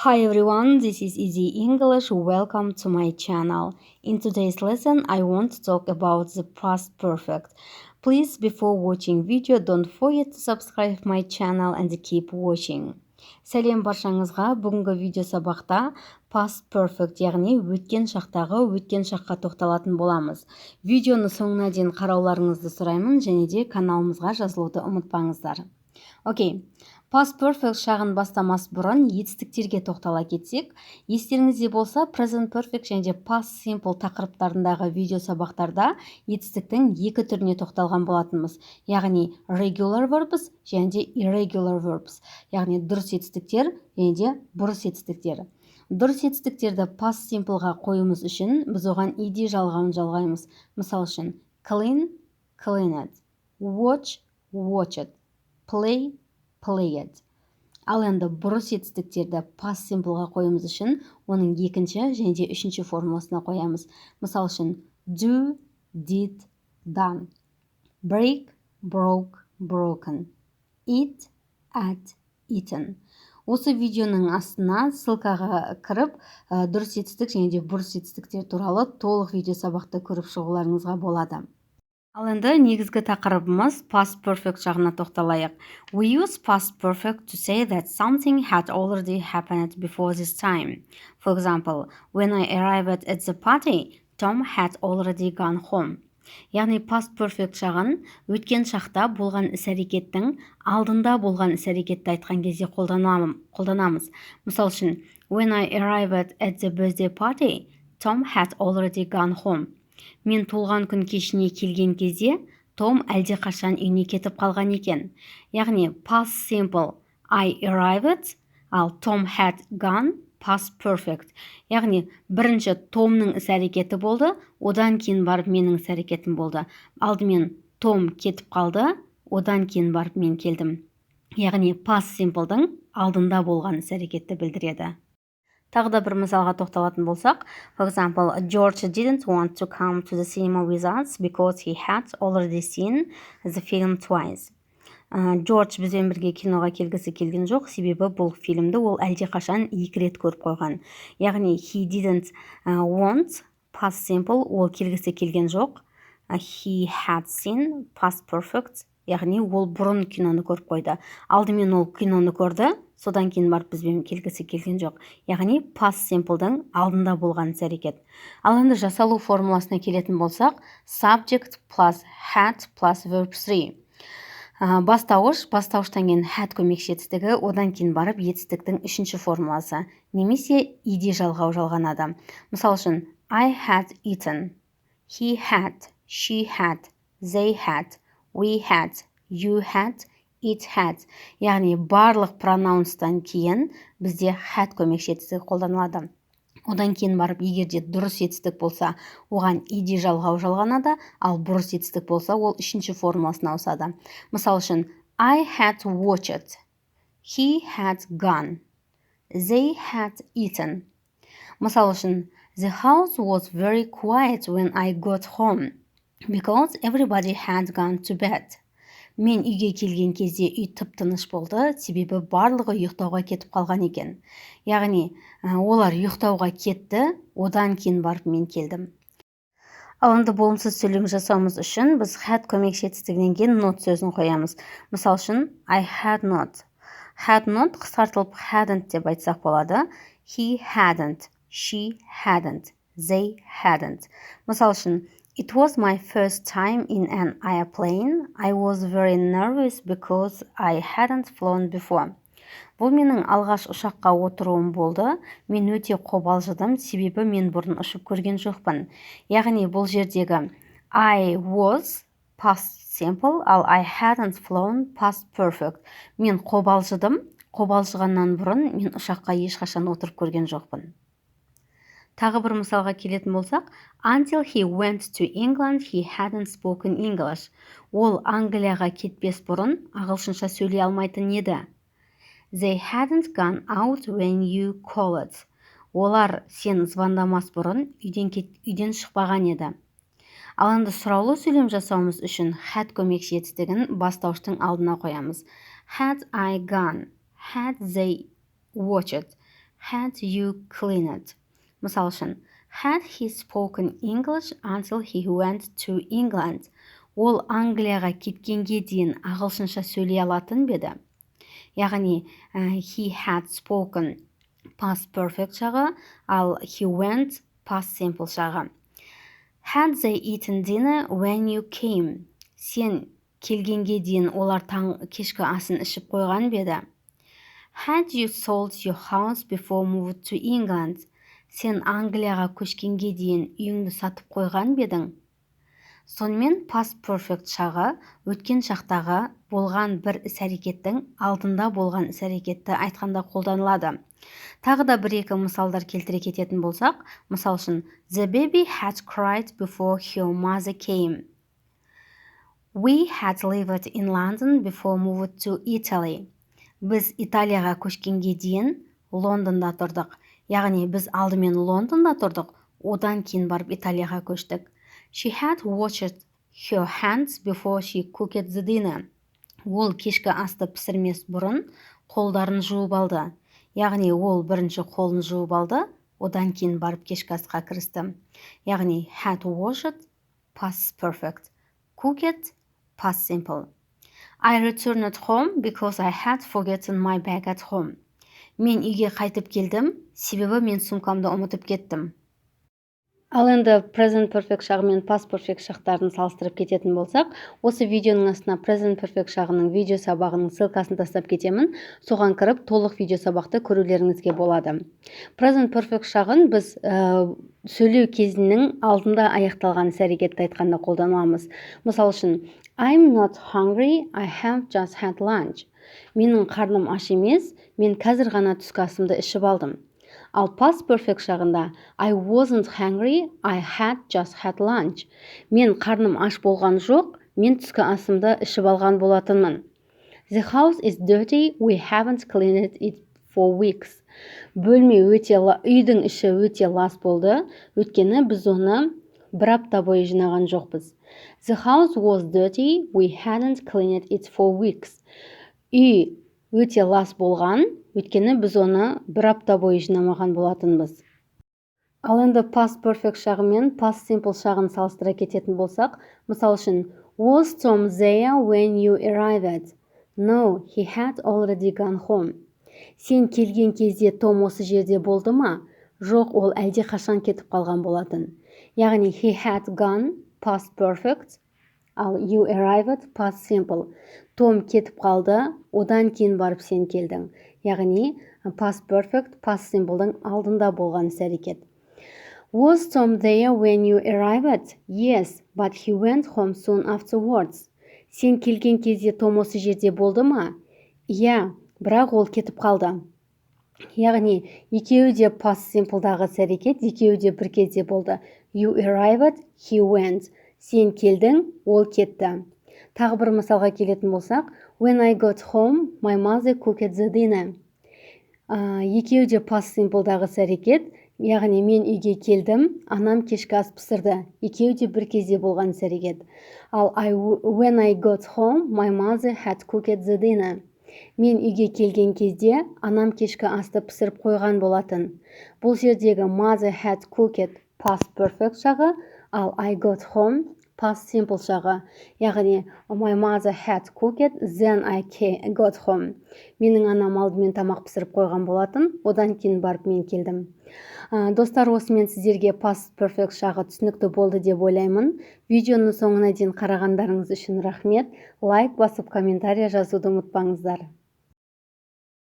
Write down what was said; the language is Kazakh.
Hi everyone, this is Easy English. Welcome to my channel. In today's lesson, I want to talk about the past perfect. Please, before watching video, don't forget to subscribe my channel and keep watching. Сәлем баршаңызға. Бүгінгі видео сабақта past perfect, яғни өткен шақтағы өткен шаққа тоқталатын боламыз. Видеоны соңына дейін қарауларыңызды сұраймын, және де каналымызға жазылуды ұмытпаңыздар. Окей. Past perfect шағын бастамас бұрын етістіктерге тоқтала кетсек, естеріңізде болса, present perfect және past simple тақырыптарындағы видео сабақтарда етістіктің екі түріне тоқталған болатынбыз. Яғни regular verbs және де irregular verbs. Яғни дұрыс етістіктер және де бұрыс етістіктер. Дұрыс етістіктерді past simpleға қоюымыз үшін біз оған ed жалғауын жалғаймыз. Мысал үшін, clean, cleaned, watch, watched, play, played. Ал енді бұрыс етістіктерді past simpleға қоюымыз үшін оның екінші және де үшінші формуласына қоямыз. Мысал үшін, do, did, done. Break, broke, broken. Eat, ate, eaten. Осы видеоның астына ссылкаға кіріп, дұрыс етістік және де бұрыс етістіктер туралы толық видео сабақты көріп шығуларыңызға болады. Ал енді негізгі тақырыбымыз past perfect жағына тоқталайық. We use past perfect to say that something had already happened before this time. For example, when I arrived at the party, Tom had already gone home. Яғни past perfect жағын өткен шақта болған іс-әрекеттің алдында болған іс-әрекетті айтқан кезде қолданамыз. Мысал үшін, when I arrived at the birthday party, Tom had already gone home. Мен туылған күн кешіне келген кезде, Том әлде қашан үйіне кетіп қалған екен. Яғни past simple I arrived, ал Tom had gone past perfect. Яғни бірінші Томның іс-әрекеті болды, одан кейін барып менің іс-әрекетім болды. Алдымен Том кетіп қалды, одан кейін барып мен келдім. Яғни past simple'дың алдында болған іс-әрекетті білдіреді. Тағы да бір мысалға тоқталатын болсақ, for example, George didn't want to come to the cinema with us because he had already seen the film twice. Джордж бізбен бірге киноға келгісі келген жоқ, себебі бұл фильмді ол әлде қашан екі рет көріп қойған. Яғни he didn't want past simple, ол келгісі келген жоқ. He had seen past perfect, яғни ол бұрын киноны көріп қойды. Алдымен ол киноны көрді, содан кейін барып бізбен келгісі келген жоқ. Яғни past simple'дың алдында болған іс-әрекет. Ал енді жасалу формуласына келетін болсақ, subject plus had plus verb 3. Бастауыштан кейін had көмекші етістігі, одан кейін барып етістіктің үшінші формуласы, немесе ed жалғау жалғанады. Мысал үшін, I had eaten, he had, she had, they had, we had, you had, it had. Яғни барлық пронаунстан кейін бізде had көмекші етістігі қолданылады. Одан кейін барып, егерде дұрыс етістік болса, оған ed жалғау жалғанады, ал бұрыс етістік болса, ол үшінші формуласына ауысады. Мысал үшін, I had watched, he had gone, they had eaten. Мысал үшін, the house was very quiet when I got home, because everybody had gone to bed. Мен үйге келген кезде үй тып-тыныш болды, себебі барлығы ұйықтауға кетіп қалған екен. Яғни, олар ұйықтауға кетті, одан кейін барып мен келдім. Ал енді болымсыз сөйлем жасауымыз үшін біз had көмекші етістігінен кейін not сөзін қоямыз. Мысал үшін, I had not. Had not қысқартылып hadn't деп айтсақ болады. He hadn't, she hadn't, they hadn't. Мысал үшін, it was my first time in an airplane. I was very nervous because I hadn't flown before. Бұл менің алғаш ұшаққа отыруым болды. Мен өте қобалжыдым, себебі мен бұрын ұшып көрген жоқпын. Яғни бұл жердегі I was past simple, ал I hadn't flown past perfect. Мен қобалжыдым, қобалжығаннан бұрын мен ұшаққа ешқашан отырып көрген жоқпын. Тағы бір мысалға келетін болсақ, until he went to England, he hadn't spoken English. Ол Англияға кетпес бұрын ағылшынша сөйлей алмайтын еді. They hadn't gone out when you called. Олар сен звондамас бұрын үйден шықпаған еді. Ал енді сұраулы сөйлем жасауымыз үшін had көмекші етістігін бастауыштың алдына қоямыз. Had I gone? Had they watched? had you cleaned. Мысал үшін, had he spoken English until he went to England? Ол Англияға кеткенге дейін ағылшынша сөйлей алатын беді. Яғни, he had spoken past perfect жағы, ал he went past simple жағы. Had they eaten dinner when you came? Сен келгенге дейін олар кешкі асын ішіп қойған беді. Had you sold your house before moved to England? Сен Англияға көшкенге дейін үйіңді сатып қойған бедің? Сонымен past perfect шағы өткен шақтағы болған бір іс-әрекеттің алдында болған іс-әрекетті айтқанда қолданылады. Тағы да бір-екі мысалдар келтіре кететін болсақ, мысал үшін, the baby had cried before her mother came. We had lived in London before moved to Italy. Біз Италияға көшкенге дейін Лондонда тұрдық. Яғни біз алдымен Лондонда тұрдық, одан кейін барып Италияға көштік. She had washed her hands before she cooked the dinner. Ол кешкі асты пісірмес бұрын қолдарын жуып алды. Яғни ол бірінші қолын жуып алды, одан кейін барып кешкі асқа кірісті. Яғни had washed past perfect, cooked past simple. I returned home because I had forgotten my bag at home. Мен үйге қайтып келдім, себебі мен сумкамды ұмытып кеттім. Ал енді present perfect шағы мен past perfect шақтарын салыстырып кететін болсақ, осы видеоның астына present perfect шағының видео сабағының ссылкасын тастап кетемін. Соған кіріп, толық видео сабақты көрулеріңізге болады. Present perfect шағын біз сөйлеу кезінің алдында аяқталған іс-әрекетті айтқанда қолданамыз. Мысал үшін, I'm not hungry, I have just had lunch. Менің қарным аш емес, мен қазір ғана түскі асымды ішіп алдым. Ал past perfect шағында I wasn't hungry, I had just had lunch. Мен қарным аш болған жоқ, мен түскі асымды ішіп алған болатынмын. The house is dirty, we haven't cleaned it for weeks. Үйдің іші өте лас болды, өйткені біз оны бір апта бойы жинаған жоқпыз. The house was dirty, we hadn't cleaned it for weeks. Үй өте лас болған, өйткені біз оны бір апта бойы жинамаған болатынбыз. Ал енді past perfect шағы мен past simple шағын салыстыра кететін болсақ, мысал үшін, was Tom there when you arrived? No, he had already gone home. Сен келген кезде Том осы жерде болды ма? Жоқ, ол әлде қашан кетіп қалған болатын. Яғни he had gone past perfect, ал you arrived past simple. Том кетіп қалды, одан кейін барып сен келдің. Яғни past perfect, past simple'дың алдында болған іс-әрекет. Was Tom there when you arrived? Yes, but he went home soon afterwards. Сен келген кезде Том осы жерде болды ма? Иә, бірақ ол кетіп қалды. Яғни екеуі де past simple'дағы іс-әрекет, екеуі де бір кезде болды. You arrived, he went. Сен келдің, ол кетті. Тағы бір мысалға келетін болсақ, when I got home, my mother cooked the dinner. Екеуі де past simple'дағы іс-әрекет, яғни мен үйге келдім, анам кешкі ас пісірді. Екеуі де бір кезде болған іс-әрекет. Ал when I got home, my mother had cooked the dinner. Мен үйге келген кезде анам кешкі асты пісіріп қойған болатын. Бұл жердегі mother had cooked past perfect шағы, ал I got home past simple шағы. Яғни my mother had cooked, then I got home. Менің анам алдымен тамақ пісіріп қойған болатын, одан кейін барып мен келдім. Достар, осымен сіздерге past perfect шағы түсінікті болды деп ойлаймын. Видеоны соңына дейін қарағандарыңыз үшін рахмет. Лайк басып, комментария жазуды ұмытпаңыздар.